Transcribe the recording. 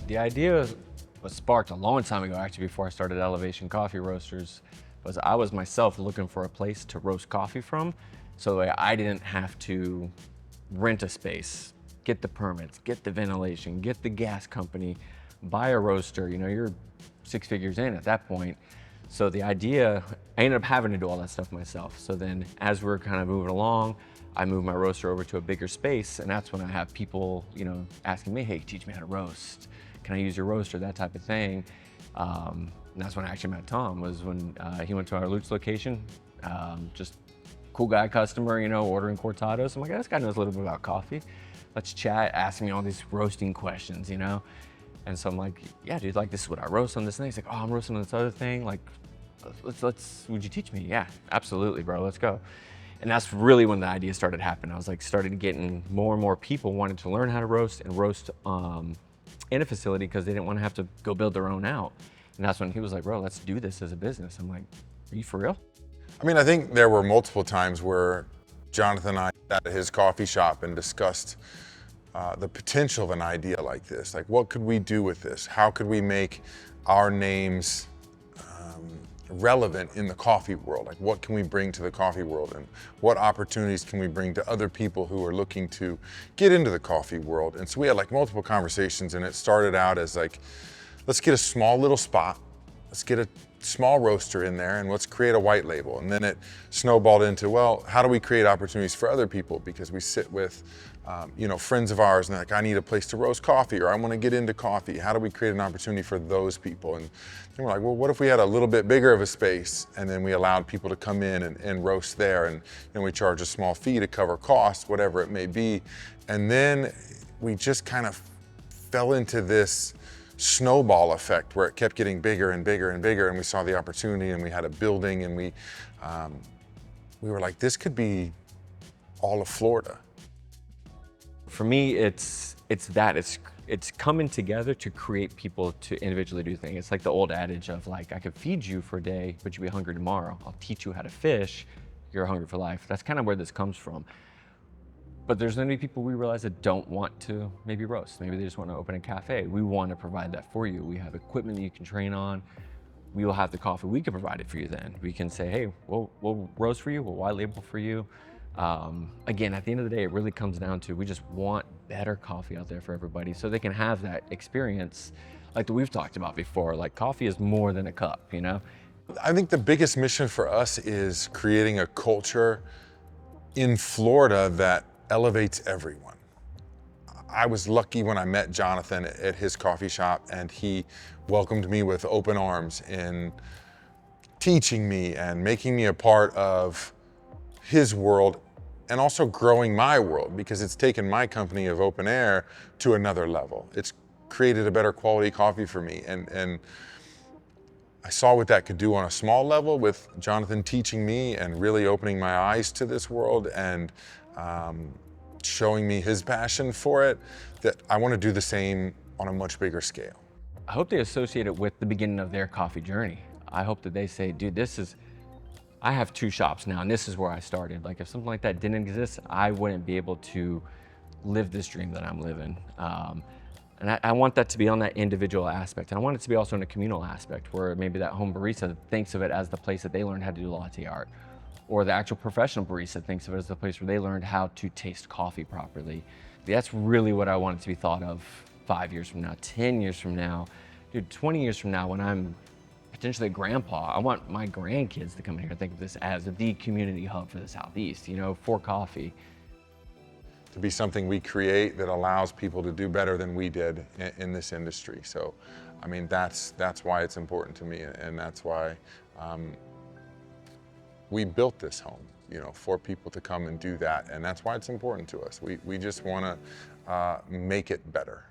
The idea was sparked a long time ago, actually, before I started Elevation Coffee Roasters. Was I was myself looking for a place to roast coffee from, so that I didn't have to rent a space, get the permits, get the ventilation, get the gas company, buy a roaster. You know, you're 6 figures in at that point. So the idea, I ended up having to do all that stuff myself. So then as we're kind of moving along, I moved my roaster over to a bigger space, and that's when I have people, you know, asking me, hey, teach me how to roast. Can I use your roaster, that type of thing. And that's when I actually met Tom, was when he went to our Lutz location. Just cool guy customer, you know, ordering cortados. I'm like, this guy knows a little bit about coffee. Let's chat, asking me all these roasting questions, you know? And so I'm like, yeah, dude, like, this is what I roast on this thing. He's like, oh, I'm roasting on this other thing. Like, would you teach me? Yeah, absolutely, bro, let's go. And that's really when the idea started happening. I was like, started getting more and more people wanting to learn how to roast and roast in a facility because they didn't want to have to go build their own out. And that's when he was like, bro, let's do this as a business. I'm like, are you for real? I mean, I think there were multiple times where Jonathan and I sat at his coffee shop and discussed the potential of an idea like this. Like, what could we do with this? How could we make our names relevant in the coffee world? Like, what can we bring to the coffee world, and what opportunities can we bring to other people who are looking to get into the coffee world? And so we had like multiple conversations, and it started out as like, let's get a small little spot, let's get a small roaster in there, and let's create a white label. And then it snowballed into, well, how do we create opportunities for other people? Because we sit with you know, friends of ours, and they're like, I need a place to roast coffee, or I want to get into coffee. How do we create an opportunity for those people? And then we're like, well, what if we had a little bit bigger of a space, and then we allowed people to come in and roast there, and we charge a small fee to cover costs, whatever it may be. And then we just kind of fell into this snowball effect where it kept getting bigger and bigger and bigger, and we saw the opportunity, and we had a building, and we were like, this could be all of Florida. For me, it's coming together to create people to individually do things. It's like the old adage of like, I could feed you for a day, but you'll be hungry tomorrow. I'll teach you how to fish, you're hungry for life. That's kind of where this comes from. But there's many people we realize that don't want to maybe roast. Maybe they just want to open a cafe. We want to provide that for you. We have equipment that you can train on. We will have the coffee. We can provide it for you then. We can say, hey, we'll roast for you, we'll white label for you. Again, at the end of the day, it really comes down to, we just want better coffee out there for everybody so they can have that experience like that we've talked about before. Like, coffee is more than a cup, you know? I think the biggest mission for us is creating a culture in Florida that elevates everyone. I was lucky when I met Jonathan at his coffee shop, and he welcomed me with open arms in teaching me and making me a part of his world, and also growing my world, because it's taken my company of Open Air to another level. It's created a better quality coffee for me, and I saw what that could do on a small level with Jonathan teaching me and really opening my eyes to this world, and showing me his passion for it, that I want to do the same on a much bigger scale. I hope they associate it with the beginning of their coffee journey. I hope that they say, dude, I have 2 shops now, and this is where I started. Like, if something like that didn't exist, I wouldn't be able to live this dream that I'm living. And I want that to be on that individual aspect. And I want it to be also in a communal aspect, where maybe that home barista thinks of it as the place that they learned how to do latte art, or the actual professional barista thinks of it as the place where they learned how to taste coffee properly. That's really what I want it to be thought of 5 years from now, 10 years from now, dude, 20 years from now, when I'm potentially a grandpa. I want my grandkids to come in here and think of this as the community hub for the Southeast, you know, for coffee. To be something we create that allows people to do better than we did in this industry. So, I mean, that's why it's important to me, and that's why we built this home, you know, for people to come and do that, and that's why it's important to us. We just want to make it better.